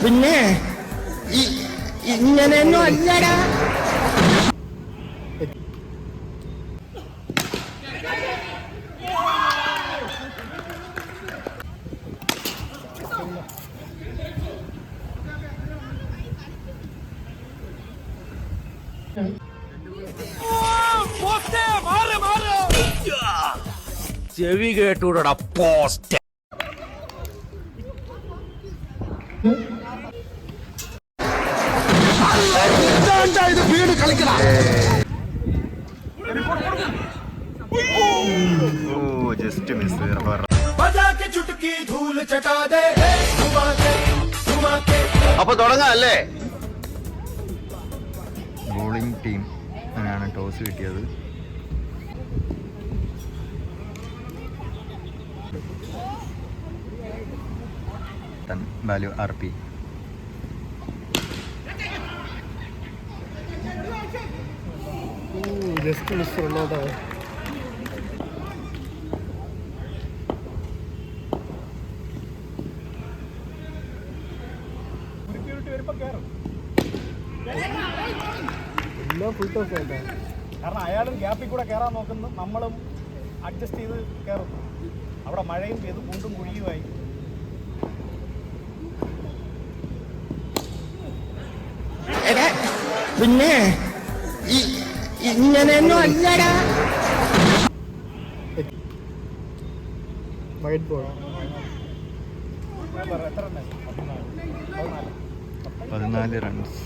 പിന്നെ ഇങ്ങനെയൊന്നും അല്ലടാ. ചെവി കേട്ടൂടാ പോസ്റ്റ്. വീട് കളിക്കണ ജസ്റ്റ് മിസ്. അപ്പൊ തുടങ്ങാം അല്ലേ? ബോളിംഗ് ടീം അങ്ങനെയാണ് ടോസ് കിട്ടിയത്. Value RP. Just miss Ronaldo. എല്ലാം ഫുൾ ടോസ് ആയിട്ടാ. കാരണം അയാളും ഗ്യാപ്പിൽ കൂടെ കയറാൻ നോക്കുന്നു, നമ്മളും അഡ്ജസ്റ്റ് ചെയ്ത് കയറുന്നു. അവിടെ മഴയും പെയ്തു, കുണ്ടും കുഴിയുമായി. പിന്നെ ഇങ്ങനെയൊന്നും അല്ലടാ. White ball. എത്ര റൺ? 14 റൺസ്.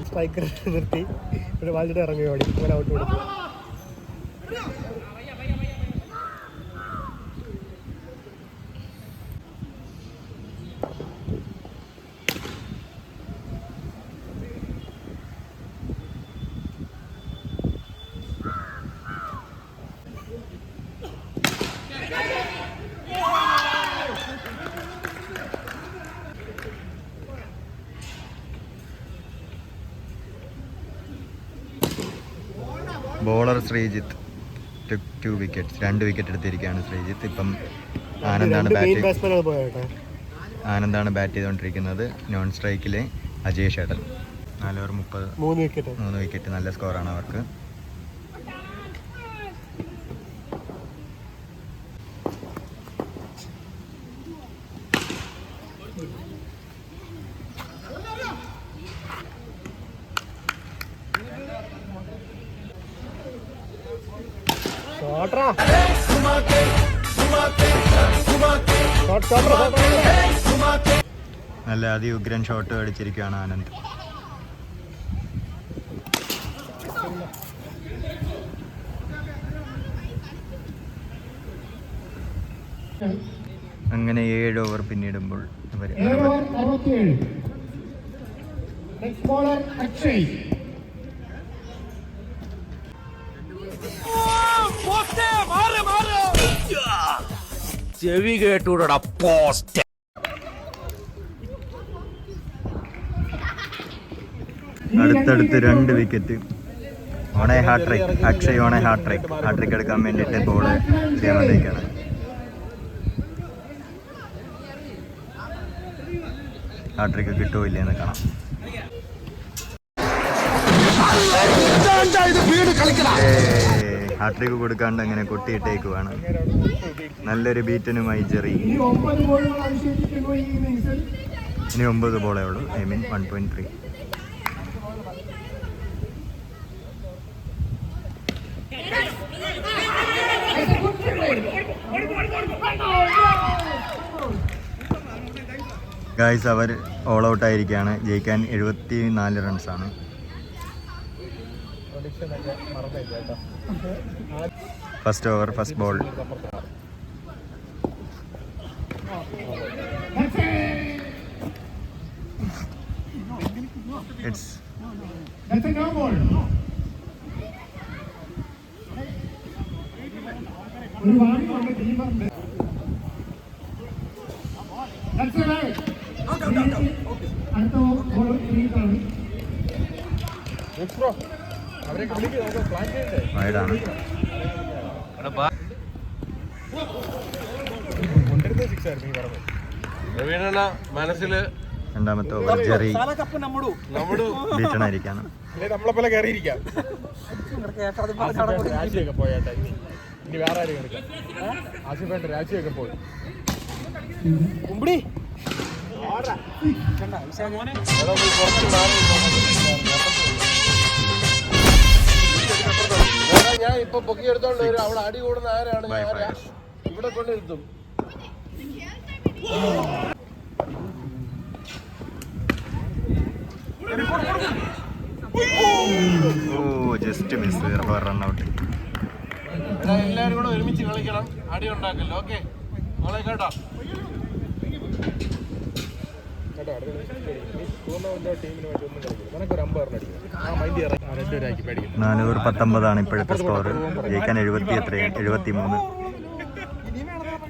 സ്ട്രൈക്കർ നിർത്തി പിന്നെ വാലിയുടെ ഇറങ്ങി ഓടി അങ്ങനെ ഔട്ട് കൊടുത്തു. Bowler Sreejith 2 wickets. 2 വിക്കറ്റ് എടുത്തിരിക്കുകയാണ് ശ്രീജിത്ത്. ഇപ്പം ആനന്ദാണ് ബാറ്റ് ചെയ്തുകൊണ്ടിരിക്കുന്നത്. നോൺ സ്ട്രൈക്കിലെ അജേഷ് ഏട്ടൻ 4 ഓവർ 30, 3 വിക്കറ്റ്. നല്ല സ്കോറാണ് അവർക്ക്. നല്ല അതിഉഗ്രൻ ഷോട്ട് അടിച്ചിരിക്കുകയാണ് ആനന്ദ്. അങ്ങനെ 7 ഓവർ പിന്നിടുമ്പോൾ ചെവി കേട്ടൂടാ പോസ്റ്റ്. അടുത്തടുത്ത് 2 വിക്കറ്റ്. ഓണേ ഹാട്രിക്. അക്ഷയ് ഓണേ ഹാട്രിക് എടുക്കാൻ വേണ്ടിയിട്ട് ബോള് ചെയ്യാൻ. ഹാട്രിക് കിട്ടുമില്ല എന്ന് കാണാം. ഹാട്രിക് കൊടുക്കാണ്ട് അങ്ങനെ കൊട്ടിയിട്ടേക്കുവാണ്. നല്ലൊരു ബീറ്റിനുമായി ജെറി. ഇനി 9 ബോളേ ഉള്ളൂ. I mean 1.3. ഗായ്സ്, അവർ ഓൾ ഔട്ട് ആയിരിക്കുകയാണ്. ജയിക്കാൻ 74 റൺസാണ്. First over, first ball. It's വൈഡാണ്. മനസ്സില് രണ്ടാമത്തെ ഓവർ ജെറി കപ്പ് നമ്മടു ബീറ്റണായിരിക്കാണ്. നമ്മളെ പോലെ കയറിയിരിക്കാം. രാശിയൊക്കെ പോയാട്ടെ, ഇനി വേറെ ആരും കളിക്കാം. ആശുപേട്ട രാശിയൊക്കെ പോയി കുമ്പിടി. ഞാൻ ഇപ്പൊ പൊക്കിയെടുത്തോണ്ട് വരും. അവിടെ അടി കൂടുന്ന ആരാണ്? ഇവിടെ കൊണ്ടിരുത്തും. Just miss, run out. എല്ലാരും കൂടെ ഒരുമിച്ച് കളിക്കണം, അടി ഉണ്ടാക്കല്ലോ. ഓക്കെ മോളെ കേട്ടോ. 419 ഇപ്പോഴത്തെ സ്കോർ. ജയിക്കാൻ 73.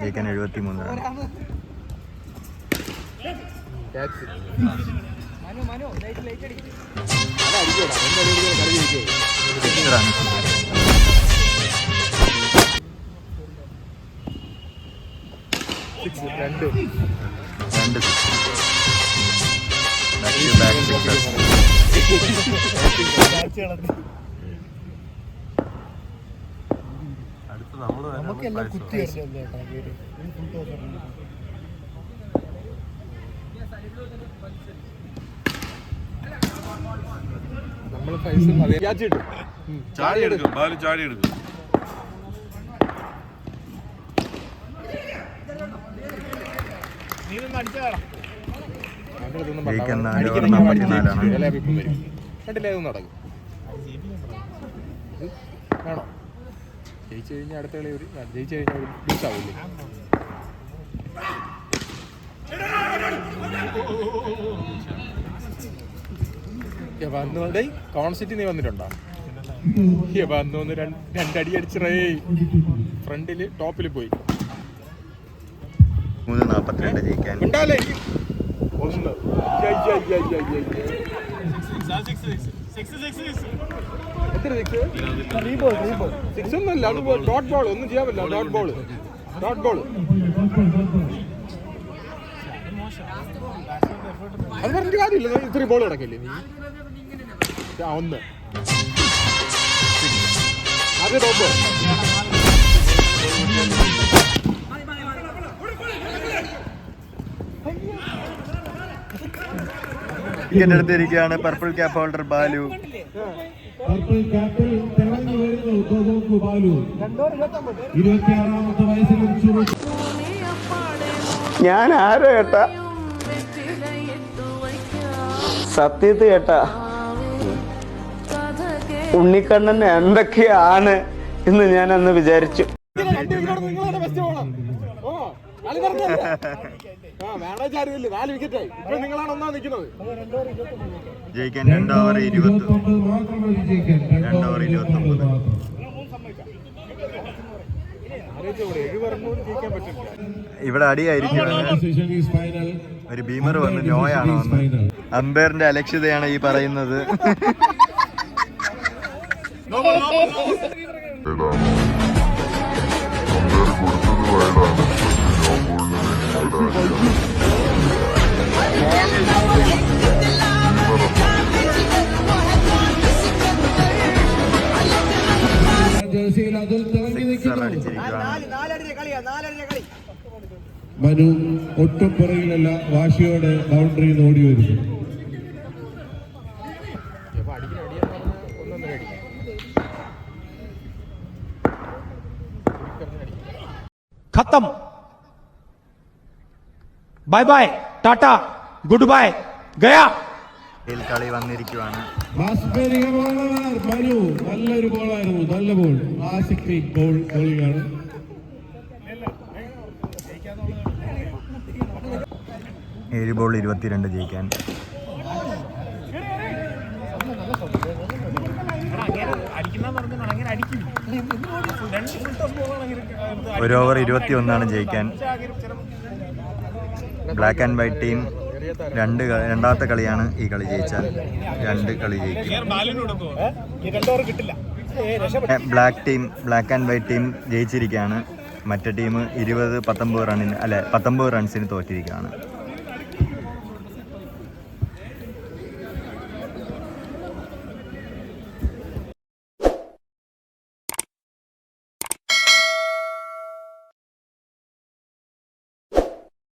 ജയിക്കാൻ 73 നമുക്കെല്ലാം കുത്തി നമ്മള് പൈസ ചാടി എടുക്കും, ബാല് ചാടി എടുക്കും. ജയിക്കാൻ 4/44. കണ്ടില്ലേ, അതൊന്നും നടക്കും. ആണോ ജയിച്ചു കഴിഞ്ഞാൽ അടുത്ത കളി ജയിച്ചു കഴിഞ്ഞാൽ ലൂസാവില്ലേ? വന്നുകൊണ്ട് കോൺസിറ്റി നീ വന്നിട്ടുണ്ടോ? വന്നു രണ്ടടി അടിച്ചറേ, ഫ്രണ്ടില് ടോപ്പിൽ പോയി. 3:42 ജയിക്കാൻ. ഉണ്ടാവില്ലേ ഒന്ന് എത്ര സിക്സ് ഒന്നല്ല, അത് ഡോട്ട് ബോൾ. ഒന്നും ചെയ്യാൻ പറ്റില്ല. ഡോട്ട് ബോൾ അത് പറഞ്ഞിട്ട് കാര്യമില്ല. ഇത്രയും ബോൾ കിടക്കില്ലേ നീ? ഒന്ന് അത് ഡോട്ട് ബോൾ. വിക്കറ്റ് എടുത്തിരിക്കുകയാണ് purple cap holder Balu. Purple ക്യാപ്പിൽ തിളങ്ങി വരുന്നു ബാലു. 26ാമത്തെ വയസ്സിൽ ഞാൻ ആരോ ഏട്ടാ, സത്യത്ത് കേട്ടാ ഉണ്ണിക്കണ്ണൻ എന്തൊക്കെയാണ് എന്ന് ഞാൻ അന്ന് വിചാരിച്ചു. ജയിക്കാൻ 2 ഓവർ 29. ഇവിടെ അടിയായിരിക്കും. ഒരു ബീമർ വന്ന് നോയാണോ എന്ന്. അമ്പയറിന്റെ അലക്ഷ്യതയാണ് ഈ പറയുന്നത്. മനു ഒട്ടും പുറകിലല്ല, വാശിയോടെ ബൗണ്ടറി ഓടി വരുന്നു. खत्म, bye bye, tata, goodbye, गया. കളി വന്നിരിക്കുവാണ്. മനു നല്ലൊരു ബോളായിരുന്നു, നല്ല ബോൾ. ക്ലാസിക് ബോളിംഗാണ്. ഏഴ് ബോൾ 22 ജയിക്കാൻ. ഒരു ഓവർ 21 ജയിക്കാൻ. ബ്ലാക്ക് ആൻഡ് വൈറ്റ് ടീം രണ്ടാമത്തെ കളിയാണ്. ഈ കളി ജയിച്ചാൽ 2 കളി ജയിക്കും. ബ്ലാക്ക് ആൻഡ് വൈറ്റ് ടീം ജയിച്ചിരിക്കുകയാണ്. മറ്റേ ടീം 19 റൺസിന് തോറ്റിരിക്കുകയാണ്.